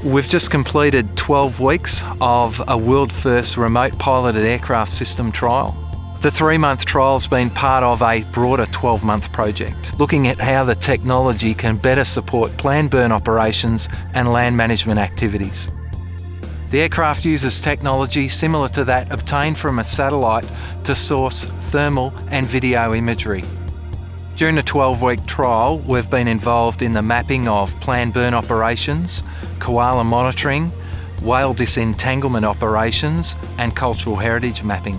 We've just completed 12 weeks of a world-first remote piloted aircraft system trial. The 3-month trial's been part of a broader 12-month project, looking at how the technology can better support planned burn operations and land management activities. The aircraft uses technology similar to that obtained from a satellite to source thermal and video imagery. During the 12-week trial, we've been involved in the mapping of planned burn operations, koala monitoring, whale disentanglement operations, and cultural heritage mapping.